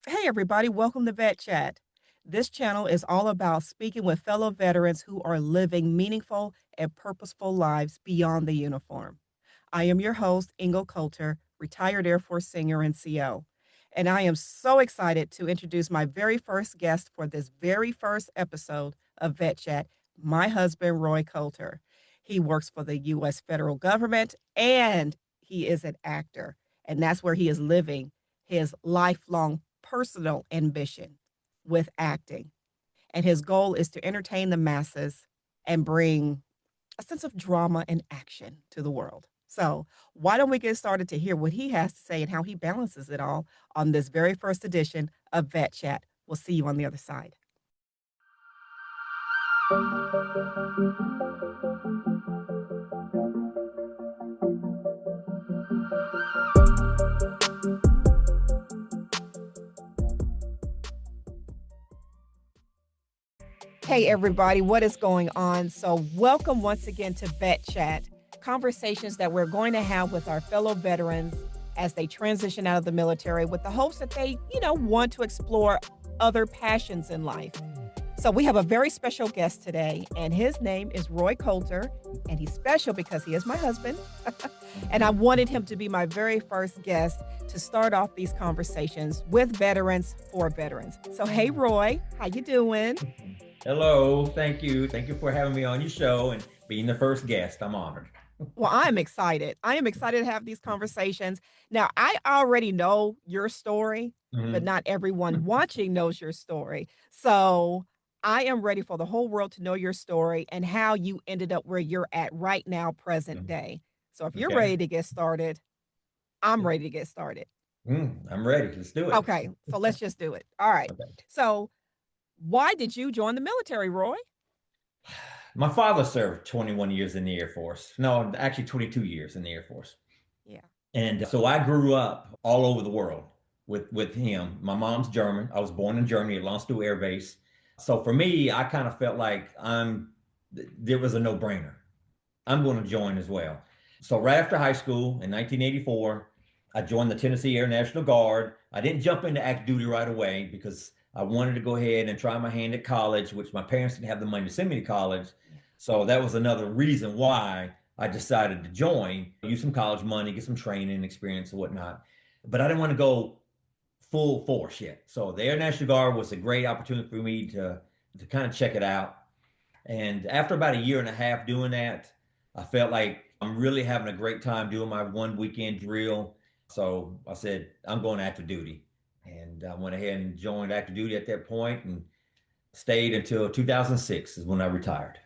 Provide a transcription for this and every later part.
Hey, everybody, welcome to Vet Chat. This channel is all about speaking with fellow veterans who are living meaningful and purposeful lives beyond the uniform. I am your host, Engle Coulter, retired Air Force Senior NCO, and I am so excited to introduce my very first guest for this very first episode of Vet Chat, my husband, Roy Coulter. He works for the U.S. federal government and he is an actor, and that's where he is living his lifelong personal ambition with acting. And his goal is to entertain the masses and bring a sense of drama and action to the world. So, why don't we get started to hear what he has to say and how he balances it all on this very first edition of Vet Chat? We'll see you on the other side. Hey, everybody, what is going on? So, welcome once again to Vet Chat, conversations that we're going to have with our fellow veterans as they transition out of the military with the hopes that they, want to explore other passions in life. So, we have a very special guest today, and his name is Roy Coulter, and he's special because he is my husband. And I wanted him to be my very first guest to start off these conversations with veterans for veterans. So, hey, Roy, how you doing? Hello, thank you. Thank you for having me on your show and being the first guest. I'm honored. Well, I'm excited. I am excited to have these conversations. Now, I already know your story, but Mhm. not everyone watching knows your story. So I am ready for the whole world to know your story and how you ended up where you're at right now, present Mhm. day. So if you're Okay. ready to get started, I'm ready to get started. I'm ready. Let's do it. Okay, so let's just do it. All right. Okay. So why did you join the military, Roy? My father served 21 years in the Air Force. No, actually 22 years in the Air Force. Yeah. And so I grew up all over the world with him. My mom's German. I was born in Germany at Landstuhl Air Base. So for me, I kind of felt like there was a no-brainer. I'm going to join as well. So right after high school in 1984, I joined the Tennessee Air National Guard. I didn't jump into active duty right away because I wanted to go ahead and try my hand at college, which my parents didn't have the money to send me to college. Yeah. So that was another reason why I decided to join, use some college money, get some training experience and whatnot. But I didn't want to go full force yet. So the Air National Guard was a great opportunity for me to kind of check it out. And after about a year and a half doing that, I felt like I'm really having a great time doing my one weekend drill. So I said, I'm going active duty. And I went ahead and joined active duty at that point and stayed until 2006 is when I retired.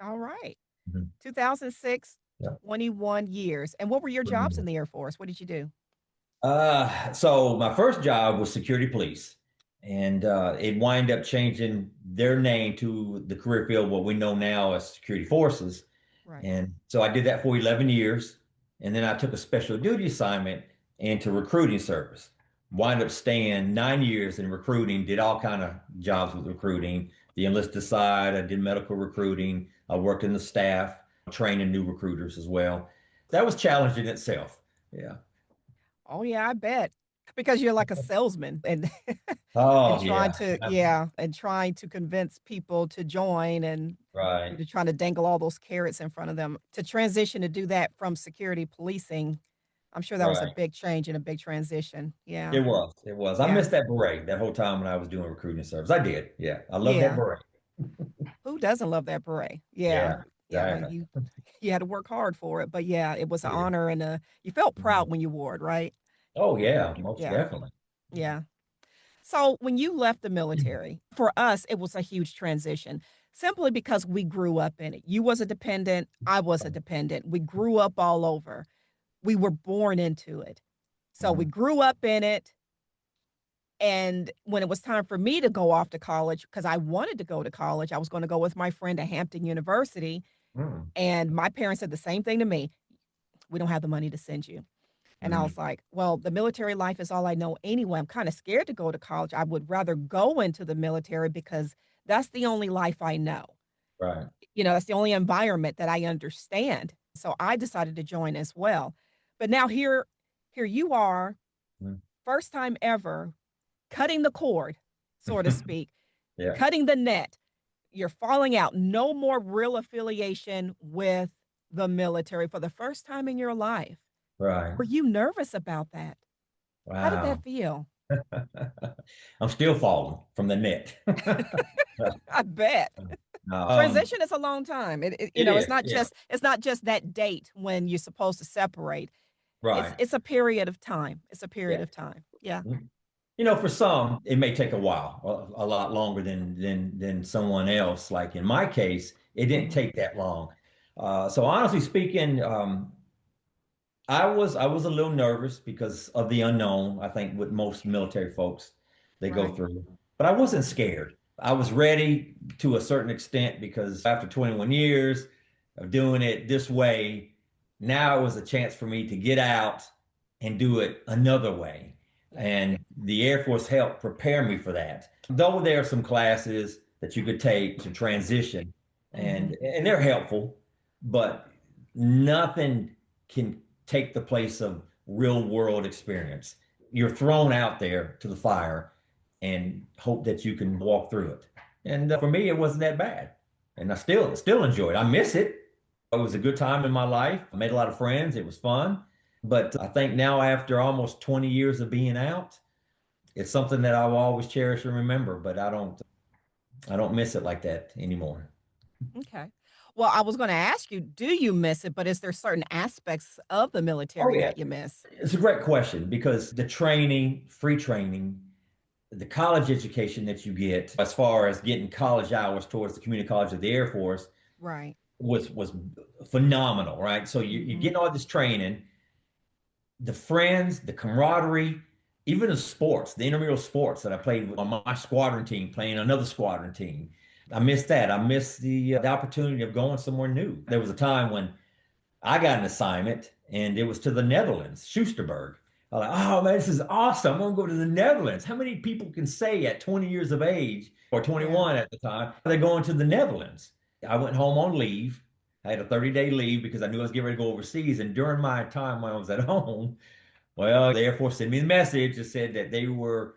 All right. Mhm. 2006, Yeah. 21 years. And what were your jobs in the Air Force? What did you do? So my first job was security police, and it wind up changing their name to the career field, what we know now as security forces. Right. And so I did that for 11 years. And then I took a special duty assignment into recruiting service. Wind up staying 9 years in recruiting, did all kind of jobs with recruiting, the enlisted side. I did medical recruiting. I worked in the staff, training new recruiters as well. That was challenging in itself. Yeah. Oh, yeah, I bet. Because you're like a salesman and and Oh, trying yeah. to yeah, and trying to convince people to join and Right. you're trying to dangle all those carrots in front of them. To transition to do that from security policing, I'm sure that was a Right. big change and a big transition. Yeah. It was. It was. I Yeah. missed that beret that whole time when I was doing recruiting service. I did. Yeah. I love that Yeah. beret. Who doesn't love that beret? Yeah. Yeah. Yeah, Exactly. you had to work hard for it, but yeah, it was an Yeah. honor and you felt proud Mhm. when you wore it, right? Oh, yeah. Most Yeah. definitely. Yeah. So when you left the military, for us, it was a huge transition simply because we grew up in it. You was a dependent, I was a dependent. We grew up all over. We were born into it. So we Mhm. grew up in it. And when it was time for me to go off to college, because I wanted to go to college, I was going to go with my friend to Hampton University. Mm. And my parents said the same thing to me. We don't have the money to send you. And I Mm. was like, well, the military life is all I know anyway. I'm kind of scared to go to college. I would rather go into the military because that's the only life I know. Right. That's the only environment that I understand. So I decided to join as well. But now here you are, Mm. first time ever. cutting the cord, so to speak, Yeah. cutting the net. You're falling out. No more real affiliation with the military for the first time in your life. Right. Were you nervous about that? How did that Wow. feel? I'm still falling from the net. I bet. Um, Transition is a long time. it It's is. not Yeah. just that date when you're supposed to separate. It's Right. it's a period of time. It's a period Yeah. of time. Yeah. For some, it may take a while, a lot longer than someone else. Like in my case, it didn't Mhm. take that long. So honestly speaking, I was a little nervous because of the unknown. I think with most military folks they go Right. through, but I wasn't scared. I was ready to a certain extent because after 21 years of doing it this way, now it was a chance for me to get out and do it another way. Yeah. And the Air Force helped prepare me for that. Though there are some classes that you could take to transition, and Mhm. and they're helpful, but nothing can take the place of real world experience. You're thrown out there to the fire and hope that you can walk through it. And for me, it wasn't that bad, and I still enjoy it. I miss it. It was a good time in my life. I made a lot of friends. It was fun. But I think now, after almost 20 years of being out, it's something that I will always cherish and remember. But I don't miss it like that anymore. Okay. Well, I was going to ask you, do you miss it? But is there certain aspects of the Oh military yeah, that you miss? it's a great question because the training, free training, the college education that you get, as far as getting college hours towards the community college of the Air Force, Right. was phenomenal, right? So you're Mhm. getting all this training, the friends, the camaraderie, even the sports, the intramural sports that I played on my squadron team, playing another squadron team. I miss that. I miss the opportunity of going somewhere new. There was a time when I got an assignment and it was to the Netherlands, Schusterberg. I was like, oh man, this is awesome. I'm gonna go to the Netherlands. How many people can say at 20 years of age or Yeah. 21 at the time, they're going to the Netherlands? I went home on leave. I had a 30-day leave because I knew I was getting ready to go overseas. And during my time when I was at home, well, the Air Force sent me the message that said that they were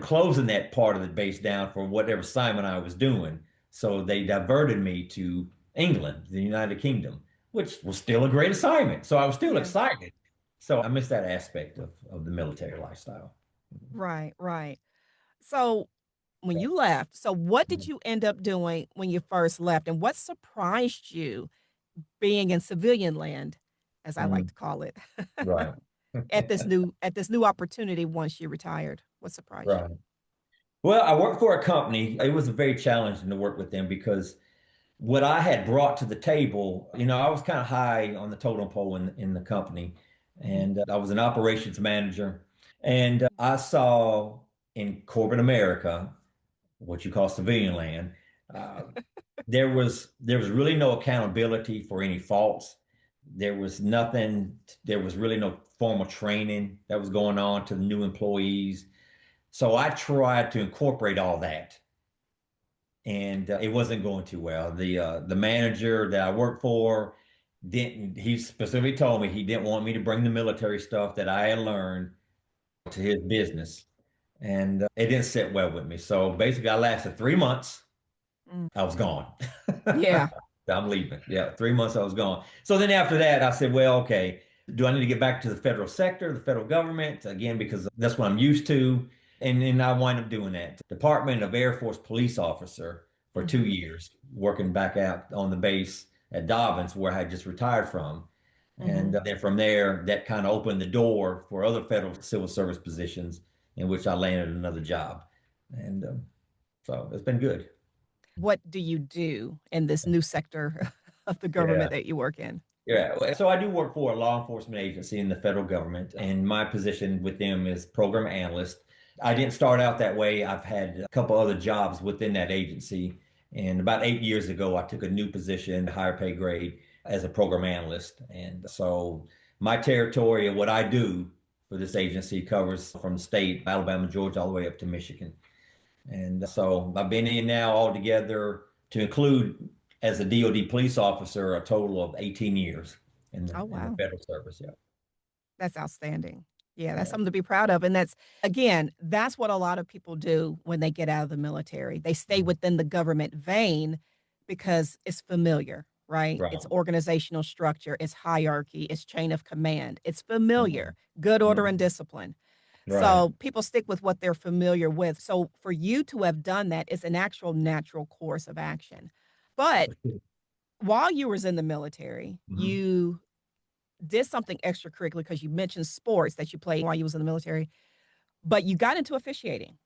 closing that part of the base down for whatever assignment I was doing. So they diverted me to England, the United Kingdom, which was still a great assignment. So I was still Yeah. excited. So I missed that aspect of the military lifestyle. Right. Right. So when you left, so what did Mhm. you end up doing when you first left? And what surprised you being in civilian land, as I like Mhm. to call it, Right. at this new opportunity once you retired? What surprised Right. you? Well, I worked for a company. It was very challenging to work with them because what I had brought to the table, I was kind of high on the totem pole in the company, Mhm. and I was an operations manager. And I saw in corporate America, what you call civilian land, uh, there was really no accountability for any faults. There was nothing. There was really no formal training that was going on to the new employees. So I tried to incorporate all that and it wasn't going too well. The manager that I worked for didn't. He specifically told me he didn't want me to bring the military stuff that I had learned to his business, and it didn't sit well with me. So basically, I lasted 3 months. Mm. I was gone. Yeah. I'm leaving. Yeah, 3 months I was gone. So then after that, I said, well, okay, do I need to get back to the federal sector, the federal government again, because that's what I'm used to. And I wind up doing that. Department of Air Force police officer for two Mhm. years, working back out on the base at Dobbins, where I had just retired from. And Mhm. then from there, that kind of opened the door for other federal civil service positions in which I landed another job. And so it's been good. What do you do in this new sector of the Yeah. government that you work in? Yeah, so I do work for a law enforcement agency in the federal government, and my position with them is program analyst. I didn't start out that way. I've had a couple other jobs within that agency, and about 8 years ago, I took a new position, higher pay grade, as a program analyst. And so my territory of what I do for this agency covers from the state, Alabama, Georgia, all the way up to Michigan. And so I've been in now altogether to include as a DOD police officer a total of 18 years in the Oh, in the wow. federal service. Yeah. That's outstanding. Yeah, that's Yeah. something to be proud of. And that's, again, that's what a lot of people do when they get out of the military. They stay Mhm. within the government vein because it's familiar, right? Right. It's organizational structure, it's hierarchy, it's chain of command, it's Mhm. familiar, good order and Mhm. discipline. Right. So people stick with what they're familiar with. So for you to have done that is an actual natural course of action. But while you was in the military, Mhm. you did something extracurricular because you mentioned sports that you played while you was in the military, but you got into officiating.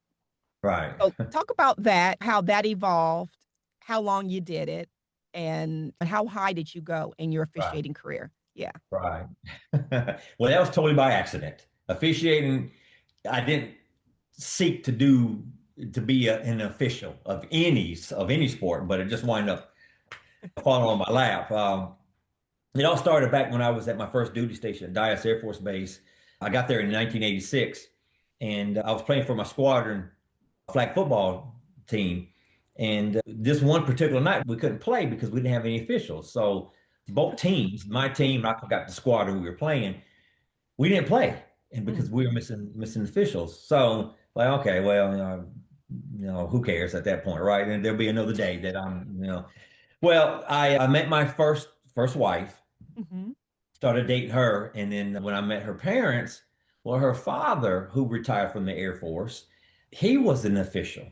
Right. So talk about that, how that evolved, how long you did it, and how high did you go in your Right. officiating career? Yeah. Right. Well, that was totally by accident. Officiating, I didn't seek to be an official of any sport, but it just wound up falling on my lap. It all started back when I was at my first duty station at Dyess Air Force Base. I got there in 1986, and I was playing for my squadron flag football team. And this one particular night, we couldn't play because we didn't have any officials. So both teams, my team, I forgot the squadron we were playing, we didn't play, and because Mm, we were missing officials. So like, okay, well, who cares at that point, right? And there'll be another day that I'm. Well, I met my first wife, mhm. started dating her, and then when I met her parents, well, her father, who retired from the Air Force, he was an official.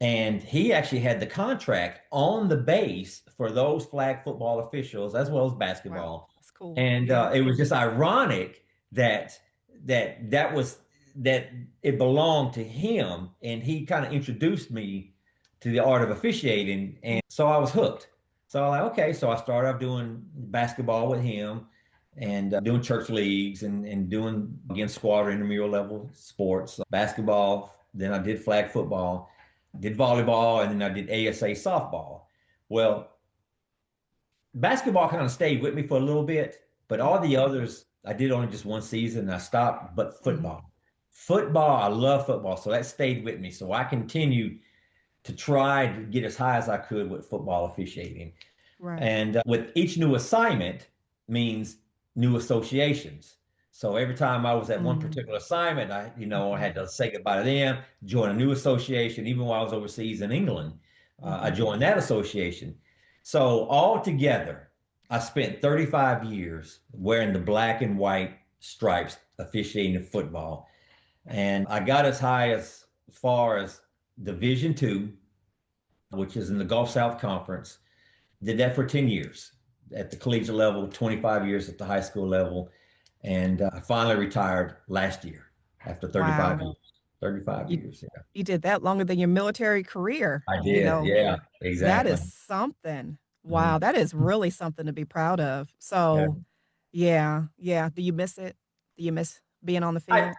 And he actually had the contract on the base for those flag football officials as well as Wow, basketball. that's cool. And Yeah. it was just ironic that that was that it belonged to him, and he kind of introduced me to the art of officiating, Mm, and so I was hooked. So I like, okay, so I started off doing basketball with him, and doing church leagues, and doing again squadron intramural level sports, basketball. Then I did flag football, did volleyball, and then I did ASA softball. Well, basketball kind of stayed with me for a little bit, but mm, all the others, I did only just one season and I stopped. But mhm. football, I love football. So that stayed with me. So I continued to try to get as high as I could with football officiating. Right. And with each new assignment means new associations. So every time I was at one Mm, particular assignment, I mhm, had to say goodbye to them, join a new association. Even while I was overseas in England, I mhm. joined that association. So altogether, I spent 35 years wearing the black and white stripes officiating football. And I got as far as Division II, which is in the Gulf South Conference. Did that for 10 years at the collegiate level, 25 years at the high school level. And I finally retired last year after 35 Wow. years. 35 You years, yeah. you did that longer than your military career, I you did, know? yeah, That exactly. is something. Mhm. Wow, that is really something to be proud of. Yeah. So, yeah, yeah. Do you miss it? Do you miss being on the I, field?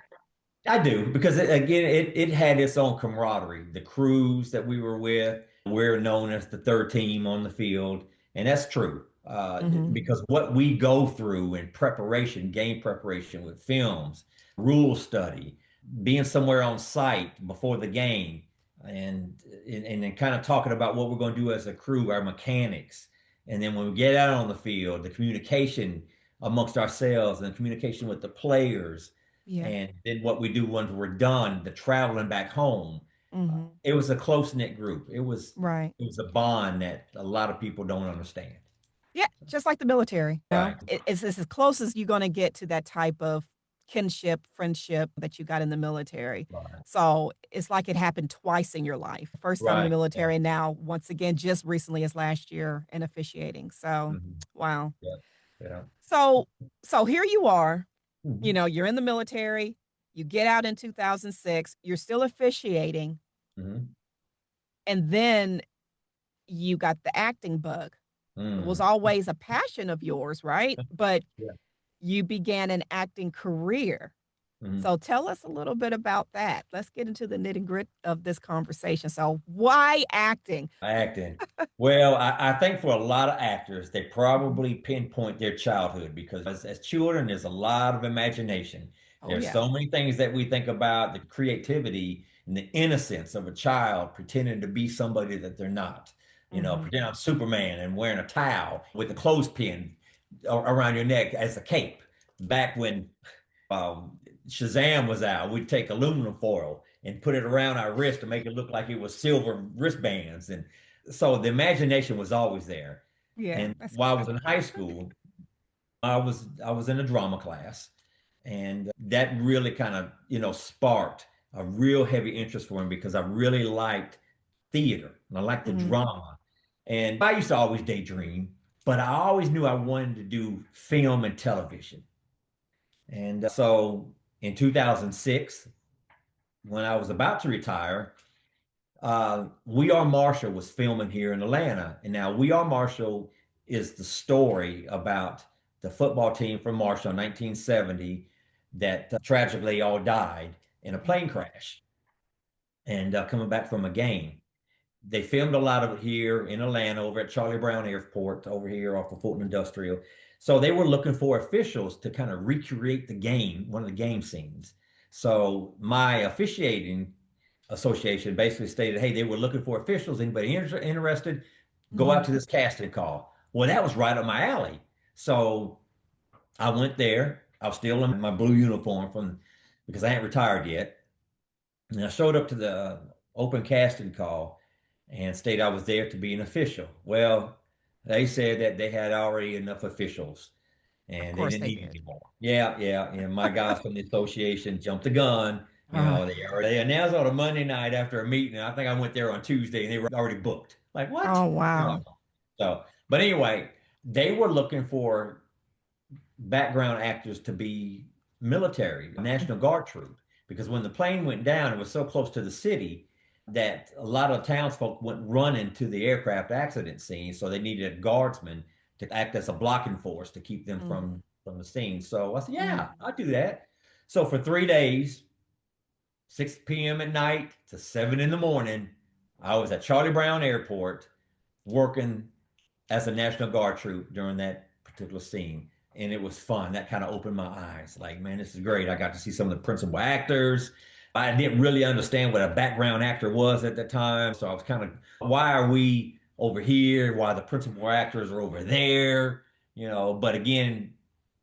I do because it had its own camaraderie. The crews that we were with, we're known as the third team on the field, and that's true. Mhm. Because what we go through in preparation, game preparation with films, rule study, being somewhere on site before the game, and then kind of talking about what we're going to do as a crew, our mechanics, and then when we get out on the field, the communication amongst ourselves and communication with the players, Yeah. and then what we do once we're done, the traveling back home. Mhm. It was a close knit group. Right. It was a bond that a lot of people don't understand. Yeah, just like the military, Right, it's as close as you're gonna get to that type of kinship, friendship that you got in the military. right, So, it's like it happened twice in your life. First time in the right. Yeah, military, and now once again, just recently as last year in officiating. So, mhm, wow. yeah, yeah. So so here you are, Mhm, you're in the military, you get out in 2006, you're still officiating, mhm, and then you got the acting bug. It was mm, always a passion of yours, right? But yeah, you began an acting career. mhm. So tell us a little bit about that. Let's get into the nitty grit of this conversation. So why acting? Acting. Well, I think for a lot of actors, they Mhm. probably pinpoint their childhood because as children, there's a lot of imagination. Oh There's yeah. so many things that we think about, the creativity and the innocence of a child pretending to be somebody that they're not. Mhm. Pretend I'm Superman and wearing a towel with a clothespin around your neck as a cape. Back when Shazam was out, we'd take aluminum foil and put it around our wrist to make it look like it was silver wristbands. And so the imagination was always there. Yeah, And that's while I was good. in high school, I was in a drama class, and that really kind of sparked a real heavy interest for me because I really liked theater and I liked the Mhm, drama. And I used to always daydream, but I always knew I wanted to do film and television. And so in 2006, when I was about to retire, We Are Marshall was filming here in Atlanta. And now We Are Marshall is the story about the football team from Marshall in 1970 that tragically all died in a plane mhm, crash and coming back from a game. They filmed a lot of it here in Atlanta over at Charlie Brown Airport over here off of Fulton Industrial. So they were looking for officials to kind of recreate the game, one of the game scenes. So my officiating association basically stated, hey, they were looking for officials. Anybody interested? Go out mhm, to this casting call. Well, that was right up my alley. So I went there. I was still in my blue uniform from because I hadn't retired yet. And I showed up to the open casting call and stated I was there to be an official. Well, they said that they had already enough officials of and they course didn't they need did. any more. Yeah, yeah. And my guys from the association jumped the gun. Uh, They announced on a Monday night after a meeting. I think I went there on Tuesday and they were already booked. Like, what? oh, You know. wow. So, but anyway, they were looking for background actors to be military, National Guard troop, because when the plane went down, it was so close to the city that a lot of townsfolk went running to the aircraft accident scene. So they needed a guardsman to act as a blocking force to keep them Mhm, from the scene. So I said, yeah, mhm. I'll do that. So for 3 days, 6 p.m. at night to 7 in the morning, I was at Charlie Brown Airport working as a National Guard troop during that particular scene. And it was fun. That kind of opened my eyes. Like, man, this is great. I got to see some of the principal actors. I didn't really understand what a background actor was at the time. So I was kind of, why are we over here? Why the principal actors are over there? But again,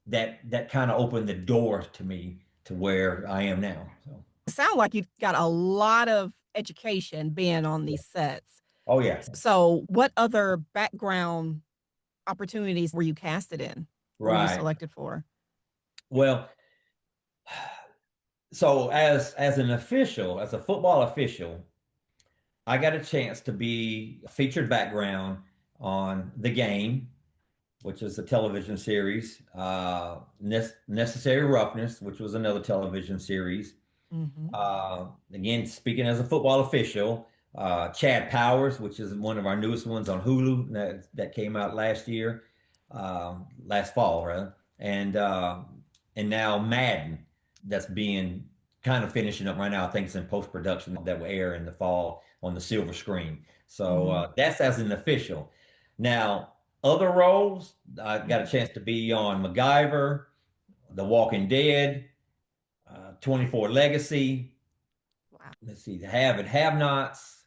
that kind of opened the door to me to where I am now. So, Sound like you got a lot of education being on yeah. these sets. Oh, yeah. So, what other background opportunities were you casted in? Or were you Right. selected for? Well, so as an official, as a football official, I got a chance to be a featured background on The Game, which is a television series, Necessary Roughness, which was another television series. Mhm, Again, speaking as a football official, Chad Powers, which is one of our newest ones on Hulu that came out last year, last fall, rather, and now Madden, that's being kind of finishing up right now. I think it's in post production that will air in the fall on the silver screen. So mhm, that's as an official. Now, other roles, I got a mhm. chance to be on MacGyver, The Walking Dead, 24 Legacy. Wow. Let's see, the have and have nots.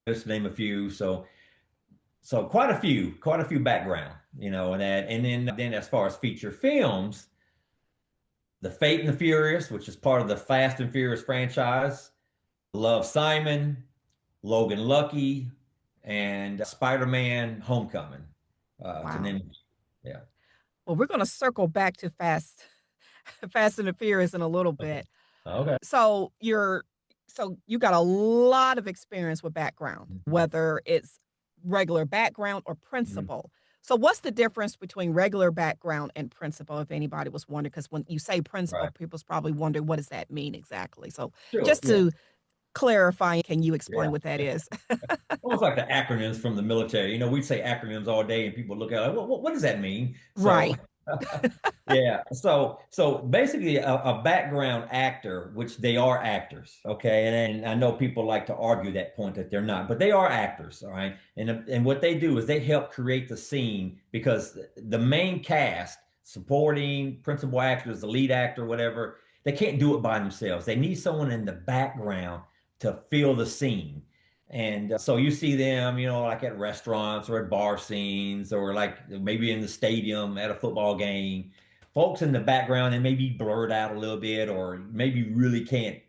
Just to name a few. So quite a few background, and that. And then as far as feature films, The Fate and the Furious, which is part of the Fast and Furious franchise, Love Simon, Logan Lucky, and Spider-Man Homecoming, to Wow. name. Yeah. Well, we're gonna circle back to Fast and the Furious in a little Okay. bit. Okay. So you got a lot of experience with background, Mhm. whether it's regular background or Mhm. principal. So what's the difference between regular background and principal, if anybody was wondering? Because when you say principal, Right. people's probably wonder what does that mean exactly. So Sure. just Yeah. to clarify, can you explain Yeah. what that is? Almost like the acronyms from the military. We'd say acronyms all day, and people look at it like, what does that mean? So, Right. yeah. So basically, a background actor, which they are actors, okay. And I know people like to argue that point that they're not, but they are actors, all right. And what they do is they help create the scene because the main cast, supporting principal actors, the lead actor, whatever, they can't do it by themselves. They need someone in the background to fill the scene. And so you see them, like at restaurants or at bar scenes or like maybe in the stadium at a football game folks in the background and maybe blurred out a little bit, or maybe really can't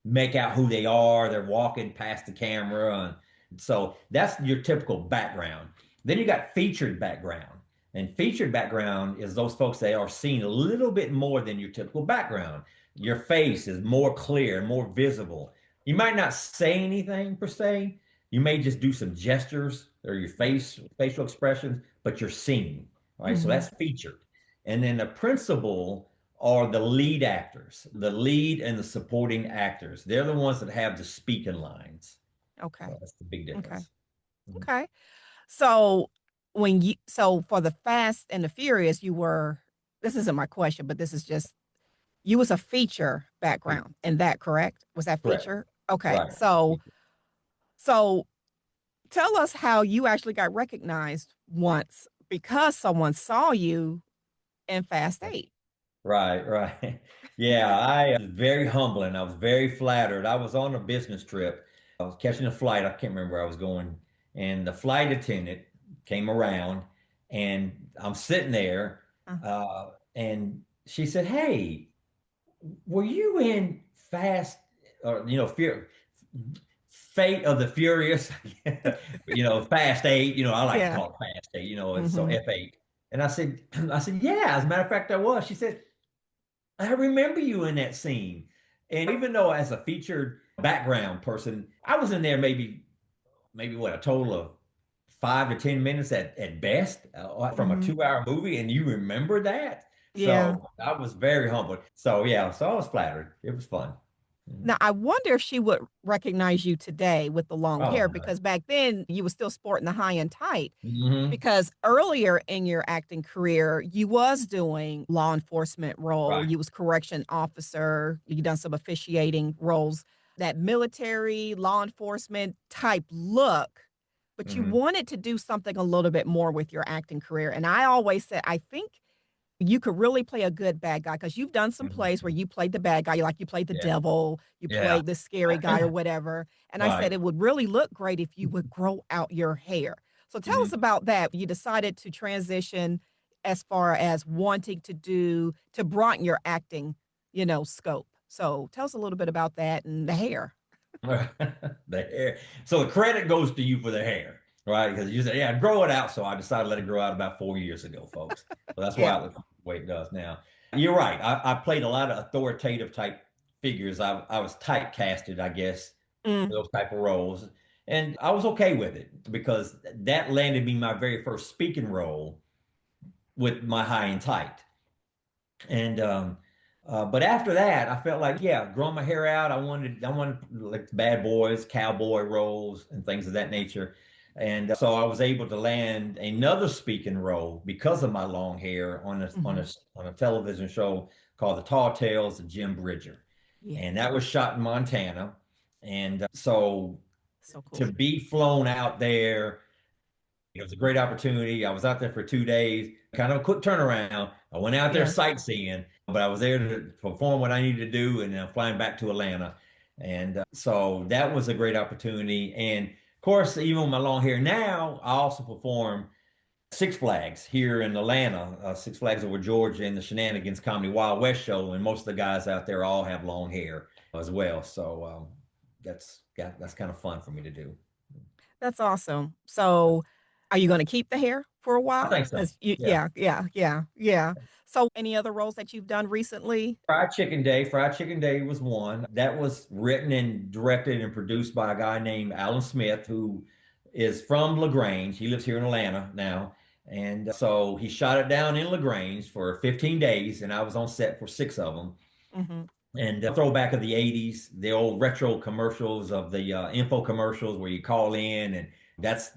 make out who they are. They're walking past the camera. And so that's your typical background. Then you got featured background. And featured background is those folks that are seen a little bit more than your typical background. Your face is more clear, more visible. You might not say anything per se. You may just do some gestures or your facial expressions, but you're seen, right? So Hmm. that's featured. And then the principal are the lead actors, the lead and the supporting actors. They're the ones that have the speaking lines. Okay. So that's the big Okay. difference. Mhm. Okay. So so for the Fast and the Furious, you were, this isn't my question, but this is just, you was a feature background in that, correct? Was that Correct. feature? Okay. Right. So tell us how you actually got recognized once because someone saw you in Fast 8. Right, right. Yeah, I was very humbling. I was very flattered. I was on a business trip. I was catching a flight. I can't remember where I was going. And the flight attendant came around and I'm sitting there. Uh, And she said, "Hey, were you in Fast or, Fate of the Furious?" Fast Eight, I like to yeah. call it Fast Eight, it's so Hmm. F8. And I said, "Yeah, as a matter of fact, I was." She said, "I remember you in that scene." And even though as a featured background person, I was in there maybe what, a total of 5 to 10 minutes at best, from a Hmm. 2 hour movie, and you remember that. Yeah. So I was very humbled. So yeah, so I was flattered. It was fun. Mhm. Now, I wonder if she would recognize you today with the long Oh hair no. because back then you were still sporting the high and tight. Hmm. Because earlier in your acting career, you was doing law enforcement role, Right. you was correction officer, you done some officiating roles, that military law enforcement type look, but you Hmm. wanted to do something a little bit more with your acting career. And I always said, I think you could really play a good bad guy because you've done some plays where Hmm. you played the bad guy, like you played the Yeah. devil, you Yeah. played the scary guy or whatever. And I said Right. it would really look great if you would grow out your hair. So tell us Mhm. about that. You decided to transition as far as wanting to broaden your acting, scope. So tell us a little bit about that and the hair. The hair. So the credit goes to you for the hair, right? Because you said, "Yeah, grow it out." So I decided to let it grow out about 4 years ago, folks. So that's why Yeah. it looks the way it does now. You're right. I played a lot of authoritative type figures. I was typecasted, I guess, for Mm, those type of roles. And I was okay with it because that landed me my very first speaking role with my high and tight. And but after that, I felt like, yeah, growing my hair out. I wanted like bad boys, cowboy roles, and things of that nature. And so I was able to land another speaking role because of my long hair on a on hmm. a on a television show called The Tall Tales of Jim Bridger, Yeah. and that was shot in Montana. And so So to cool. be flown out there, it was a great opportunity. I was out there for 2 days, kind of a quick turnaround. I went out there Yes. sightseeing, but I was there to perform what I needed to do, and then I'm flying back to Atlanta. And so that was a great opportunity. And of course, even with my long hair now, I also perform Six Flags here in Atlanta, Six Flags over Georgia, in the Shenanigans Comedy Wild West show. And most of the guys out there all have long hair as well. So that's kind of fun for me to do. That's awesome. So, are you gonna keep the hair for a I while? think so. Because you, Yeah. yeah, yeah, yeah, yeah. So, any other roles that you've done recently? Fried Chicken Day. Fried Chicken Day was one. That was written and directed and produced by a guy named Alan Smith, who is from LaGrange. He lives here in Atlanta now. And so he shot it down in LaGrange for 15 days, and I was on set for 6 of them. Hmm. And throwback of the 80s, the old retro commercials of the info commercials where you call in. And that's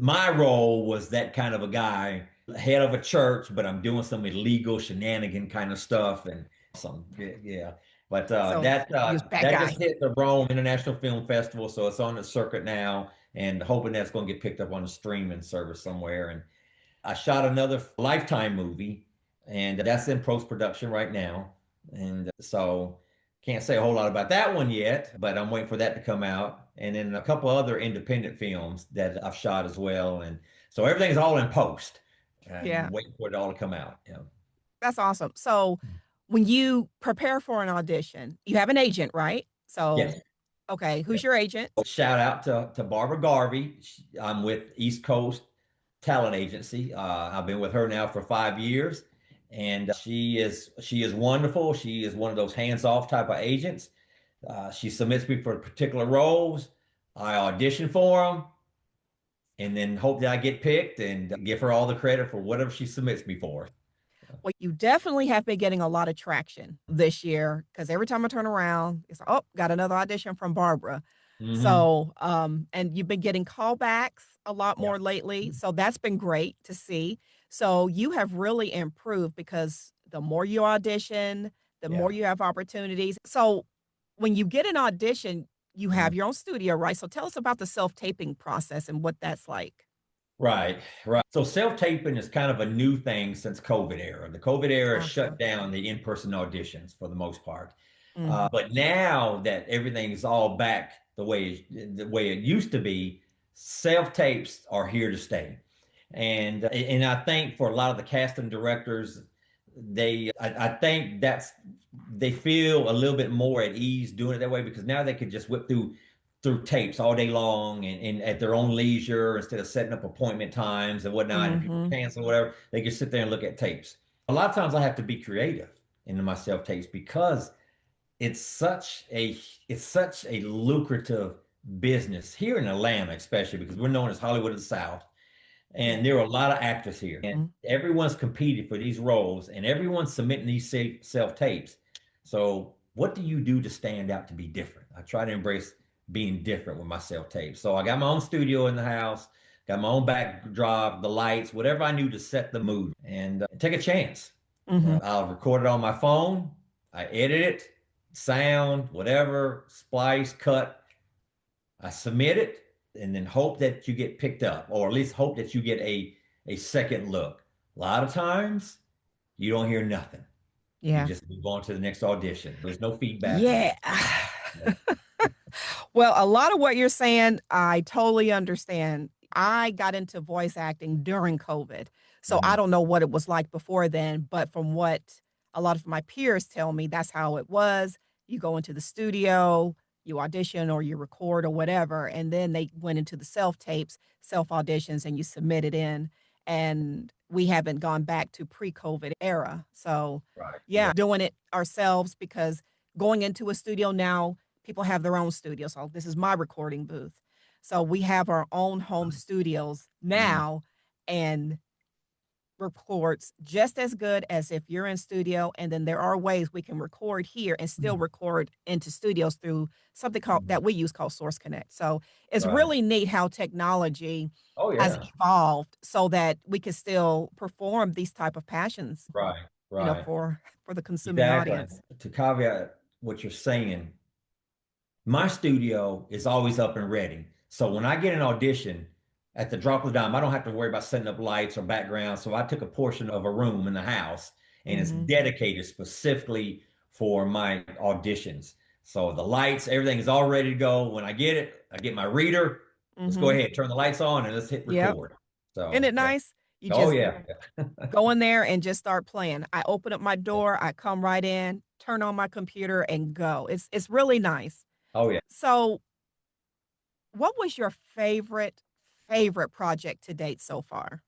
my role, was that kind of a guy, head of a church, but I'm doing some illegal shenanigan kind of stuff and some, yeah, yeah. But So, you was bad that guy. just hit the Rome International Film Festival, so it's on the circuit now, and hoping that's going to get picked up on a streaming service somewhere. And I shot another Lifetime movie, and that's in post production right now. And so can't say a whole lot about that one yet, but I'm waiting for that to come out. And then a couple other independent films that I've shot as well. And so everything's all in post Yeah. and waiting for it all to come out. Yeah. That's awesome. So when you prepare for an audition, you have an agent, right? So, Yes. okay, Yeah. who's your agent? Shout out to Barbara Garvey. I'm with East Coast Talent Agency. I've been with her now for 5 years, and she is wonderful. She is one of those hands-off type of agents. She submits me for particular roles. I audition for them, and then hope that I get picked and give her all the credit for whatever she submits me for. Well, you definitely have been getting a lot of traction this year because every time I turn around, it's oh, got another audition from Barbara. Hmm. So, and you've been getting callbacks a lot Yeah. more lately. So that's been great to see. So you have really improved because the more you audition, the more Yeah. you have opportunities. So when you get an audition, you Mhm. have your own studio, right? So tell us about the self-taping process and what that's like. Right, right. So self-taping is kind of a new thing since COVID era. The COVID era Uh-huh. shut down the in-person auditions for the most part. Mhm. But now that everything is all back the way it used to be, self-tapes are here to stay. And I think for a lot of the casting directors, I think they feel a little bit more at ease doing it that way because now they could just whip through tapes all day long and at their own leisure instead of setting up appointment times and whatnot and people Mhm. cancel whatever. They can sit there and look at tapes. A lot of times I have to be creative into my self tapes because it's such a it's such a lucrative business here in Atlanta, especially because we're known as Hollywood of the South. Yeah. And there are a lot of actors here, and Mhm. everyone's competing for these roles, and everyone's submitting these self tapes. So, what do you do to stand out to be different? I try to embrace being different with my self tapes. So, I got my own studio in the house, got my own backdrop, the lights, whatever I knew to set the mood, and take a chance. Mhm. I'll record it on my phone, I edit it, sound, whatever, splice, cut, I submit it and then hope that you get picked up, or at least hope that you get a second look. A lot of times you don't hear nothing. You Yeah. just move on to the next audition. There's no feedback. There's Yeah. no, Well, a lot of what you're saying, I totally understand. I got into voice acting during COVID. So I mhm. don't know what it was like before then, but from what a lot of my peers tell me, that's how it was. You go into the studio, you audition or you record or whatever, and then they went into the self tapes, self auditions, and you submit it in. And we haven't gone back to pre COVID era. So, Right. yeah, doing it ourselves because going into a studio now, people have their own studio. So this is my recording booth. So we have our own home studios Mhm. now and records just as good as if you're in studio. And then there are ways we can record here and still record into studios through something called Mhm. that we use called Source Connect. So it's Right. really neat how technology Oh has yeah. evolved so that we can still perform these type of passions, Right. Right. for the consuming Exactly. audience. To caveat what you're saying, my studio is always up and ready. So when I get an audition, at the drop of a dime, I don't have to worry about setting up lights or background. So I took a portion of a room in the house and it's Mhm. dedicated specifically for my auditions. So the lights, everything is all ready to go. When I get it, I get my reader. Let's go Mhm. ahead, turn the lights on, and let's hit Yep. record. Isn't So it yeah. nice? You Oh just yeah. go in there and just start playing. I open up my door, I come right in, turn on my computer and go. It's really nice. Oh yeah. So, what was your favorite project to date so far?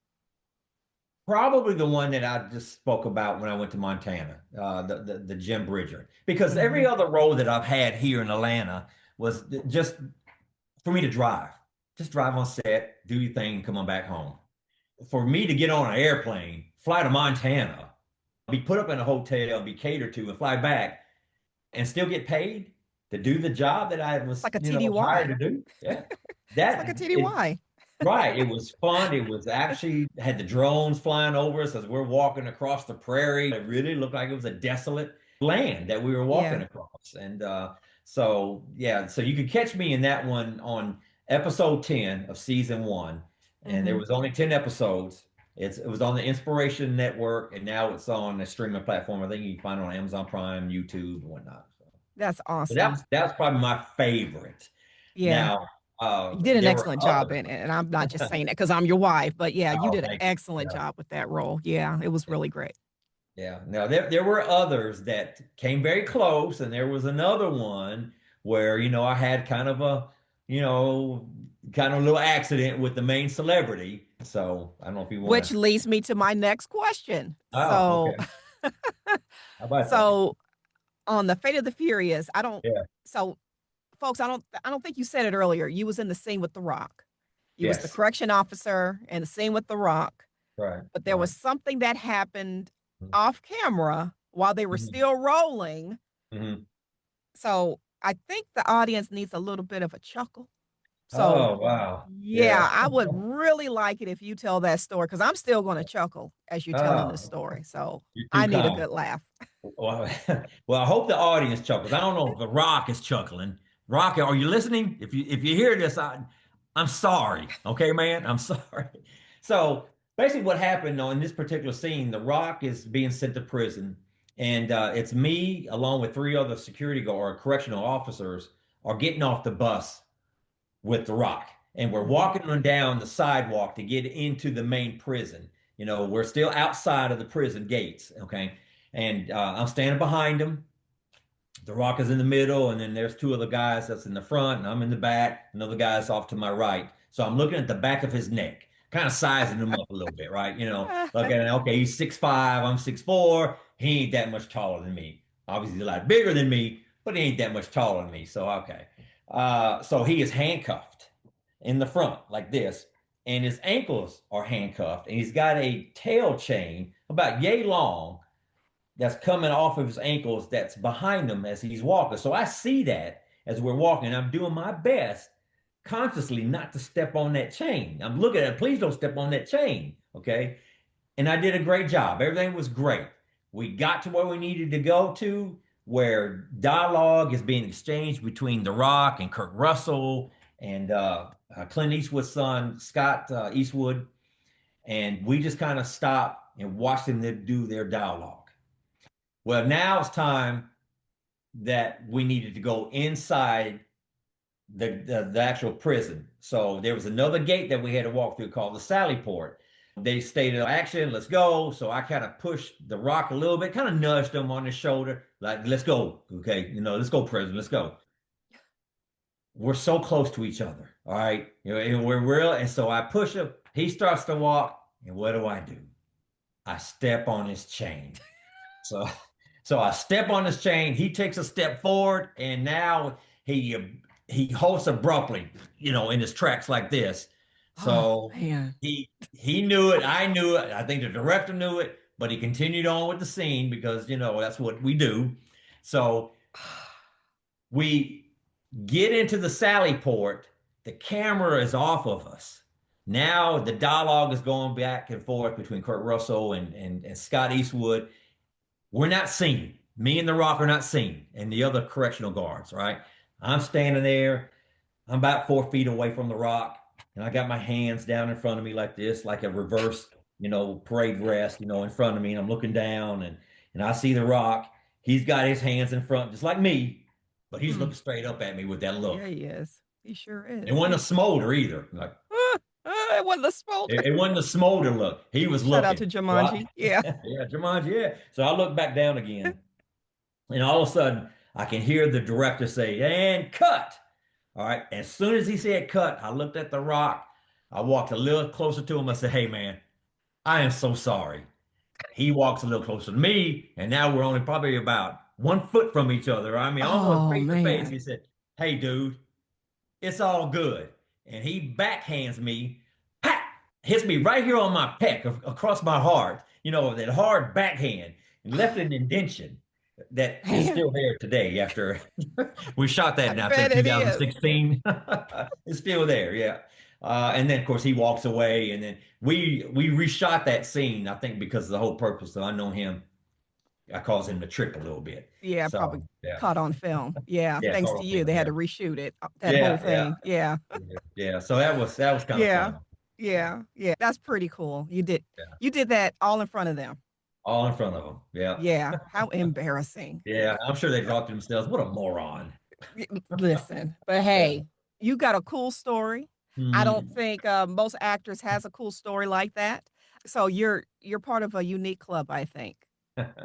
Probably the one that I just spoke about when I went to Montana, the Jim Bridger, because every Mhm. other role that I've had here in Atlanta was just for me to drive, just drive on set, do your thing, come on back home. For me to get on an airplane, fly to Montana, be put up in a hotel, be catered to, and fly back, and still get paid to do the job that I It's was, like a TDY. hired to do. Yeah, It's like a that it TDY. right. It was fun. It was actually had the drones flying over us as we're walking across the prairie. It really looked like it was a desolate land that we were walking Yeah. across. And so, yeah, so you could catch me in that one on episode 10 of season one. And there Mhm. was only 10 episodes. It was on the Inspiration Network, and now it's on a streaming platform. I think you can find it on Amazon Prime, YouTube, and whatnot. So, That's but awesome. that was probably my favorite. Yeah. Now, You did an there were excellent job other. in it, and I'm not just saying that because 'cause I'm your wife, but yeah, you Oh, did an thank you. excellent Yeah. job with that role. Yeah, it was Yeah. really great. Yeah. Now there were others that came very close, and there was another one where, I had kind of you know, kind of a little accident with the main celebrity. So I don't know if you want Which to. leads me to my next question. Oh, So, okay. How about that? so on the Fate of the Furious, I don't. Yeah. So, folks, I don't think you said it earlier. You was in the scene with The Rock. You was the Yes. correction officer in the scene with The Rock. Right. But there Right. was something that happened Mhm. off camera while they were Mhm. still rolling. Mhm. So I think the audience needs a little bit of a chuckle. So Oh, wow. yeah, Yeah. I would really like it if you tell that story because I'm still going to chuckle as you're telling this Oh, story. So you're too I need a kind. good laugh. Well, well, I hope the audience chuckles. I don't know if The Rock is chuckling. Rock, are you listening? If you hear this, I'm sorry. Okay, man, I'm sorry. So basically, what happened in this particular scene, The Rock is being sent to prison, and it's me along with three other security guard, correctional officers, are getting off the bus with The Rock, and we're Mhm. walking on down the sidewalk to get into the main prison. We're still outside of the prison gates. Okay, and I'm standing behind him. The Rock is in the middle, and then there's two other guys that's in the front, and I'm in the back. Another guy's off to my right. So I'm looking at the back of his neck, kind of sizing him up a little bit, right? Looking at, okay, he's 6'5", I'm 6'4". He ain't that much taller than me. Obviously, he's a lot bigger than me, but he ain't that much taller than me. So okay. So he is handcuffed in the front like this, and his ankles are handcuffed, and he's got a tail chain about yay long that's coming off of his ankles that's behind him as he's walking. So I see that as we're walking. I'm doing my best consciously not to step on that chain. I'm looking at it, please don't step on that chain. Okay. And I did a great job. Everything was great. We got to where we needed to go to, where dialogue is being exchanged between The Rock and Kurt Russell and Clint Eastwood's son, Scott Eastwood. And we just kind of stopped and watched them do their dialogue. Well, now it's time that we needed to go inside the actual prison. So there was another gate that we had to walk through called the Sally Port. They stated, action, let's go. So I kind of pushed The Rock a little bit, kind of nudged him on his shoulder, like, let's go. Okay, let's go, prison, let's go. We're so close to each other. All right. And we're real. And so I push him. He starts to walk. And what do? I step on his chain. So so I step on his chain. He takes a step forward, and now he halts abruptly, in his tracks like this. Oh So man. he knew it. I knew it. I think the director knew it, but he continued on with the scene because that's what we do. So we get into the Sally port. The camera is off of us. Now the dialogue is going back and forth between Kurt Russell and Scott Eastwood. We're not seen. Me and The Rock are not seen, and the other correctional guards, right? I'm standing there. I'm about 4 feet away from The Rock, and I got my hands down in front of me like this, like a reverse, parade rest, in front of me. And I'm looking down, and I see The Rock. He's got his hands in front, just like me, but he's Hmm. looking straight up at me with that Yeah, look. he is. He sure It is. wasn't a smolder either. Like It wasn't the smolder. it wasn't a smolder look. He was Shout out looking. to So Jumanji. Yeah. yeah, Jumanji, yeah. So I look back down again. And all of a sudden, I can hear the director say, and cut. All right. As soon as he said cut, I looked at The Rock. I walked a little closer to him. I said, hey, man, I am so sorry. He walks a little closer to me. And now we're only probably about 1 foot from each other. I mean, almost Oh face to face. man. He said, hey, dude, it's all good. And he backhands me, pat, hits me right here on my pec, across my heart, that hard backhand, and left an indention that is Man, still there today after we shot I that in, I bet think, it is. 2016. It's still there, yeah. And then, of course, he walks away, and then we reshot that scene, I think, because of the whole purpose. So I know him. I cause him to trip a little bit. Yeah, probably So yeah, caught on film. Yeah, yeah, thanks to total you. film, They had yeah, to reshoot it, that whole yeah, yeah. thing. Yeah. Yeah, so that was kind of Yeah. fun. Yeah, Yeah. Yeah. That's pretty cool. yeah, You did that all in front of them. all in front of them. Yeah, Yeah. How embarrassing. yeah. I'm sure they thought to themselves, "What a moron." Listen, but Yeah. hey, you got a cool story. I don't Mhm. think most actors has a cool story like that. So you're part of a unique club, I think.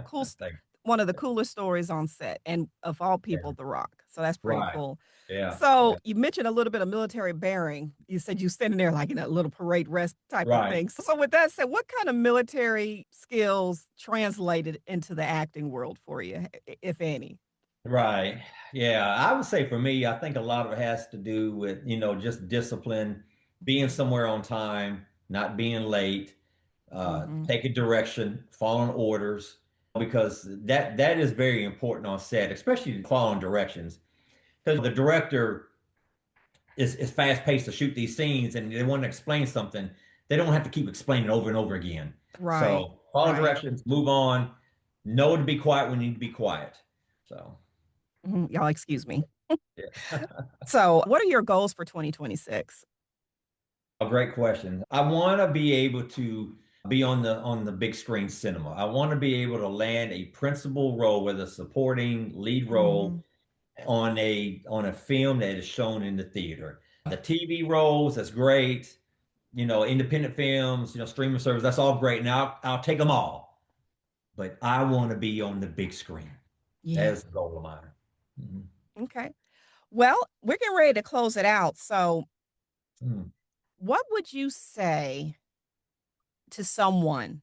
Cool Thank one of the coolest stories on set, and of all people, you. The Rock. So that's pretty Right. cool. Yeah. So Yeah. you mentioned a little bit of military bearing. You said you standing there like in a little parade rest type of Right. thing. So with that said, what kind of military skills translated into the acting world for you, if any? Right. Yeah. I would say for me, I think a lot of it has to do with, just discipline, being somewhere on time, not being late, Hmm. taking direction, following orders, because that is very important on set, especially following directions. Because the director is fast paced to shoot these scenes and they want to explain something, they don't have to keep explaining over and over again. Right, So follow right. directions, move on, know to be quiet when you need to be quiet. So Mhm. Y'all excuse me. yeah. So what are your goals for 2026? A great question. I want to be able to be on the big screen cinema. I want to be able to land a principal role, whether supporting lead Hmm. role on a film that is shown in the theater. The TV roles, that's great. Independent films, streaming service, that's all great. Now I'll take them all, but I want to be on the big screen. That Yeah. is the goal of mine. Mhm. Okay. Well, we're getting ready to close it out. So Mhm. what would you say to someone,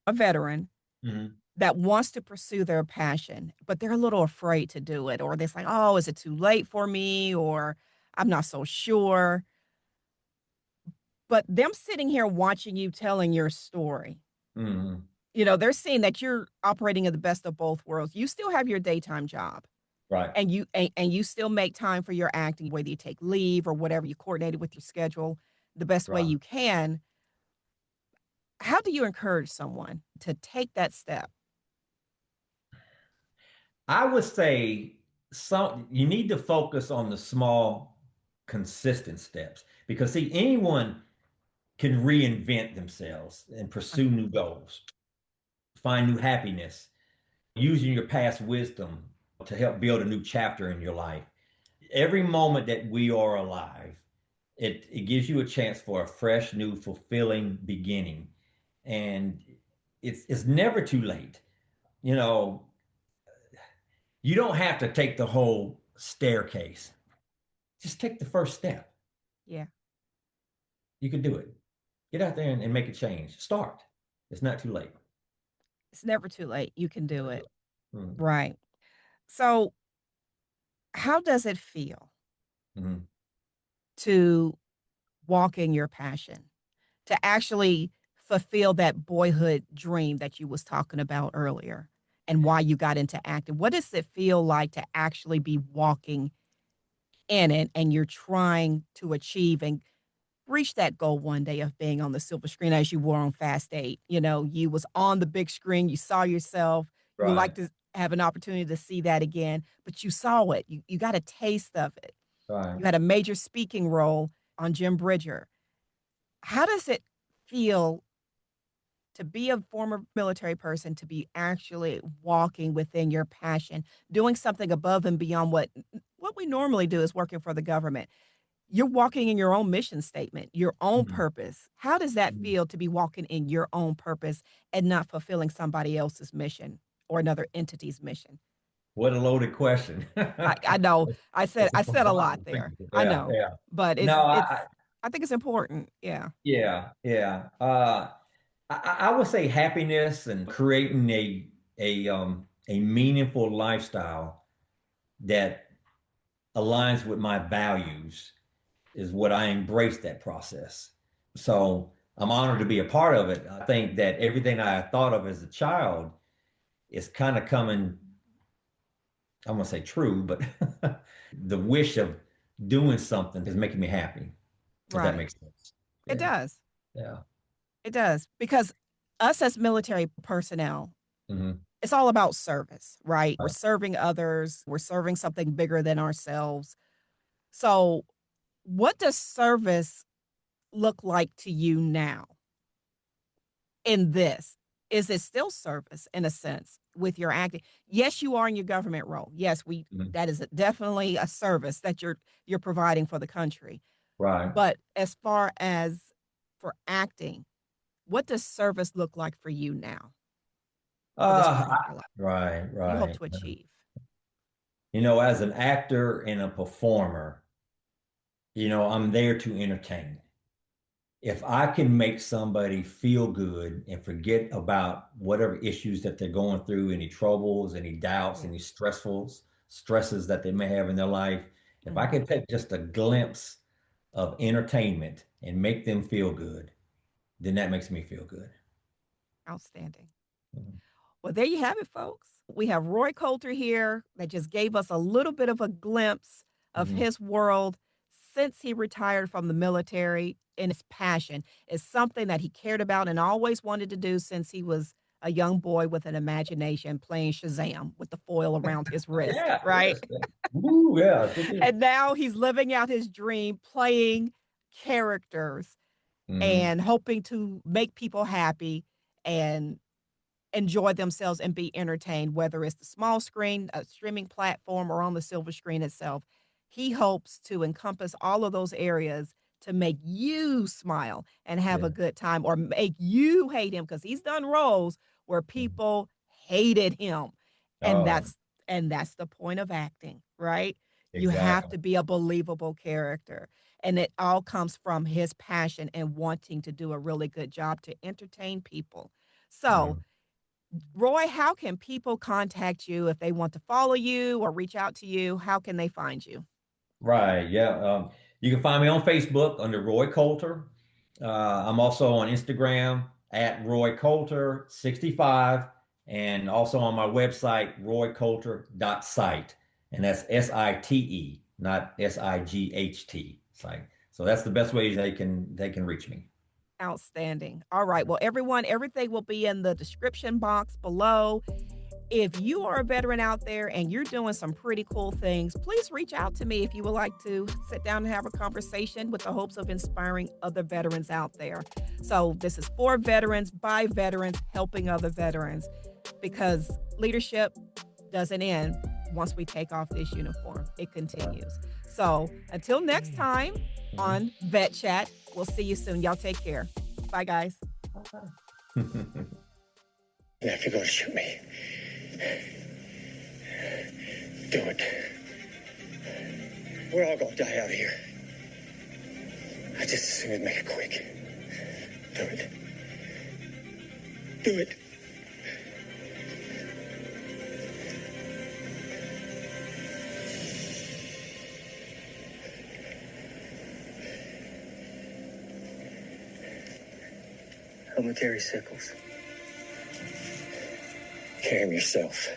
a veteran, Mhm. that wants to pursue their passion, but they're a little afraid to do it, or they're like, oh, is it too late for me? Or I'm not so sure. But them sitting here watching you telling your story, Mhm. they're seeing that you're operating in the best of both worlds. You still have your daytime job Right. and you still make time for your acting, whether you take leave or whatever, you coordinate it with your schedule the best way Right. you can. How do you encourage someone to take that step? I would say you need to focus on the small, consistent steps because see, anyone can reinvent themselves and pursue Okay. new goals, find new happiness, using your past wisdom to help build a new chapter in your life. Every moment that we are alive, it gives you a chance for a fresh, new, fulfilling beginning. And it's never too late. You know, you don't have to take the whole staircase. Just take the first step. Yeah. You can do it. Get out there and make a change. Start. It's not too late. It's never too late. You can do it. Mm-hmm. Right. So, how does it feel Mm-hmm. to walk in your passion, to actually fulfill that boyhood dream that you was talking about earlier and why you got into acting? What does it feel like to actually be walking in it and you're trying to achieve and reach that goal one day of being on the silver screen as you were on Fast 8? You was on the big screen, you saw yourself, you would like Right. to have an opportunity to see that again, but you saw it. You got a taste of it. Right. You had a major speaking role on Jim Bridger. How does it feel to be a former military person, to be actually walking within your passion, doing something above and beyond what we normally do is working for the government? You're walking in your own mission statement, your own Mm-hmm. purpose. How does that Mm-hmm. feel to be walking in your own purpose and not fulfilling somebody else's mission or another entity's mission? What a loaded question. I know I It's a said a lot provocative there. thing. I Yeah, know, yeah. but No, it's I think it's important. Yeah. yeah, yeah. I would say happiness and creating a meaningful lifestyle that aligns with my values is what I embrace that process. So I'm honored to be a part of it. I think that everything I thought of as a child is kind of coming, I'm gonna say true, but the wish of doing something is making me happy, if that Right. makes sense. It Yeah, does. yeah. It does. Because us as military personnel, Hmm. it's all about service, right? We're Right. serving others, we're serving something bigger than ourselves. So, what does service look like to you now in this? Is it still service in a sense with your acting? Yes, you are in your government role. Yes, we Mhm. that is definitely a service that you're providing for the country. Right. But as far as for acting, what does service look like for you now? for this Uh, particular life right, you hope right. to achieve? As an actor and a performer, I'm there to entertain. If I can make somebody feel good and forget about whatever issues that they're going through, any troubles, any doubts, Yeah. any stresses that they may have in their life, if I Mhm. can take just a glimpse of entertainment and make them feel good, then that makes me feel good. Outstanding. Mhm. Well, there you have it, folks. We have Roy Coulter here that just gave us a little bit of a glimpse of Mhm. his world since he retired from the military. And his passion is something that he cared about and always wanted to do since he was a young boy with an imagination playing Shazam with the foil around his wrist, Yeah, right? yes. Woo, yeah, sure did. And now he's living out his dream playing characters Mhm. and hoping to make people happy and enjoy themselves and be entertained, whether it's the small screen, a streaming platform, or on the silver screen itself. He hopes to encompass all of those areas to make you smile and have a Yeah. good time or make you hate him because he's done roles where Mhm. people hated him. And Oh, that's the point of acting, right? You have exactly. to be a believable character. And it all comes from his passion and wanting to do a really good job to entertain people. So, Mhm. Roy, how can people contact you if they want to follow you or reach out to you? How can they find you? Right. Yeah. You can find me on Facebook under Roy Coulter. I'm also on Instagram at Roy Coulter 65 and also on my website, roycoulter.site. And that's SITE, not SIGHT site. So that's the best way they can reach me. Outstanding. All right. Well, everyone, everything will be in the description box below. If you are a veteran out there and you're doing some pretty cool things, please reach out to me if you would like to sit down and have a conversation with the hopes of inspiring other veterans out there. So, this is for veterans, by veterans, helping other veterans because leadership doesn't end once we take off this uniform, it continues. So, until next time on Vet Chat, we'll see you soon. Y'all take care. Bye, guys. Mhm. If you're gonna shoot me, do it. We're all gonna die out here. I just as soon as make it quick. Do it. Do it. Military sickles. Carry him yourself.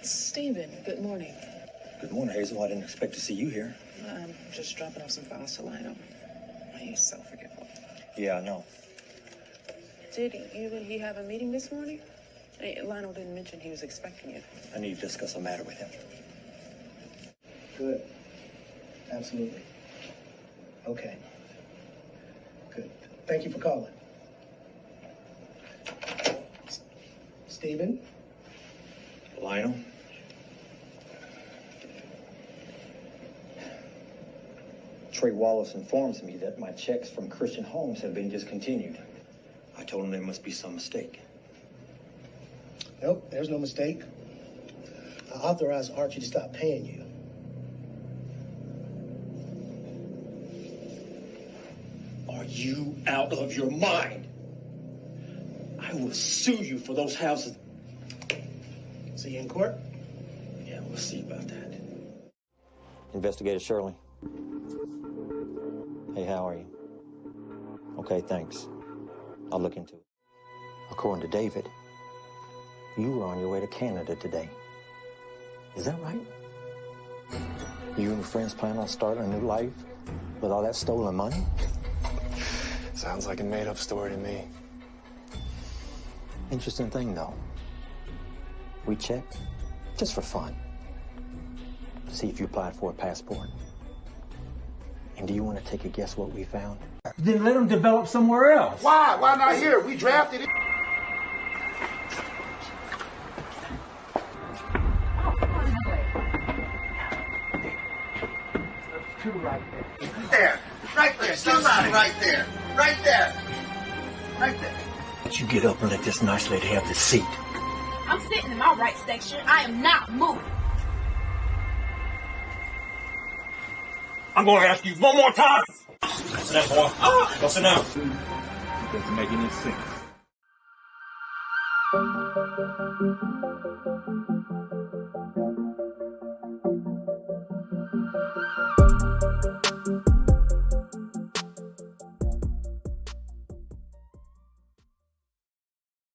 Stephen, good morning. Good morning, Hazel. I didn't expect to see you here. I'm just dropping off some files to Lionel. He's so forgetful. Yeah, I know. Did you and he have a meeting this morning? Lionel didn't mention he was expecting you. I need to discuss a matter with him. Good. Absolutely. Okay. Good. Thank you for calling. Stephen? Lionel? Trey Wallace informs me that my checks from Christian Homes have been discontinued. I told him there must be some mistake. Nope, there's no mistake. I authorized Archie to stop paying you. Are you out of your mind? I will sue you for those houses. See you in court? Yeah, we'll see about that. Investigator Shirley. Hey, how are you? Okay, thanks. I'll look into it. According to David, you were on your way to Canada today. Is that right? You and your friends plan on starting a new life with all that stolen money? Sounds like a made-up story to me. Interesting thing, though. We checked, just for fun, to see if you applied for a passport. And do you want to take a guess what we found? Then let them develop somewhere else. Why? Why not here? We drafted it. There. Right there. Somebody right there. Right there. Right there. But you get up and let this nice lady have the seat. I'm sitting in my right section. I am not moving. I'm going to ask you one more time. Sit down, boy. Go sit down. It doesn't make any sense.